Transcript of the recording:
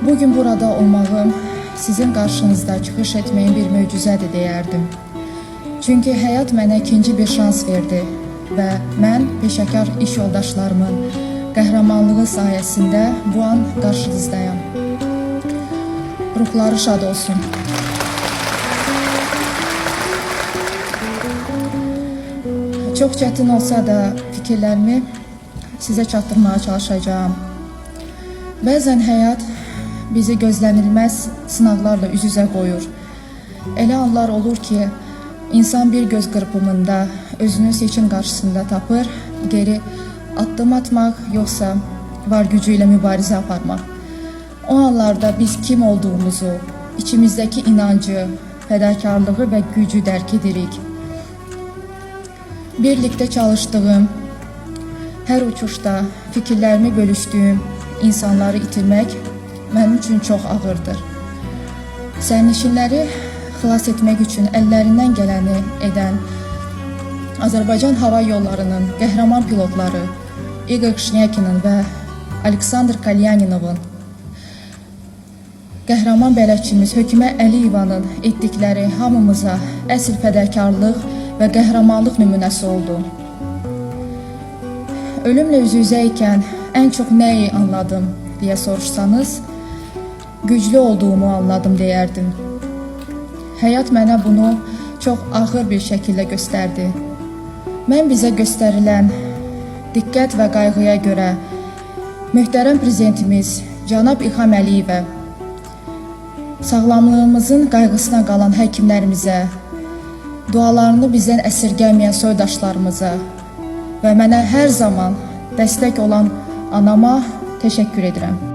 Bugün burada olmağım sizin qarşınızda çıxış etməyin bir möcüzədir deyərdim. Çünki həyat mənə ikinci bir şans verdi və mən peşəkar iş yoldaşlarımın qəhrəmanlığı sayəsində bu an qarşınızdayım. Ruhları şad olsun. Çox çətin olsa da fikirlərimi sizə çatdırmağa çalışacağım. Bəzən həyat bizi gözlənilməz sınaqlarla üz-üzə qoyur. Elə anlar olur ki, insan bir göz qırpımında özünü seçim qarşısında tapır, geri addım atmaq, yoxsa var gücü ilə mübarizə aparmaq. O anlarda biz kim olduğumuzu, içimizdəki inancı, fədakarlığı və gücü dərk edirik. Birlikdə çalışdığım, hər uçuşda fikirlərimi bölüşdüyüm insanları itirmək mənim üçün çox ağırdır. Sərnişinləri xilas etmək üçün əllərindən gələni edən Azərbaycan Hava Yollarının qəhrəman pilotları İqor Şnyakinin və Aleksandr Kalyaninovun, qəhrəman bələdçimiz Hökümə Əliyevanın etdikləri hamımıza əsl fədakarlıq və qəhrəmanlıq nümunəsi oldu. Ölümlə üz-üzə ikən ən çox nəyi anladım deyə soruşsanız, güclü olduğumu anladım deyərdim. Həyat mənə bunu çox ağır bir şəkildə göstərdi. Mən bizə göstərilən diqqət və qayğıya görə möhtərəm prezidentimiz cənab İlham Əliyevə, sağlamlığımızın qayğısına qalan həkimlərimizə, dualarını bizdən əsirgəməyən soydaşlarımıza və mənə hər zaman dəstək olan anama təşəkkür edirəm.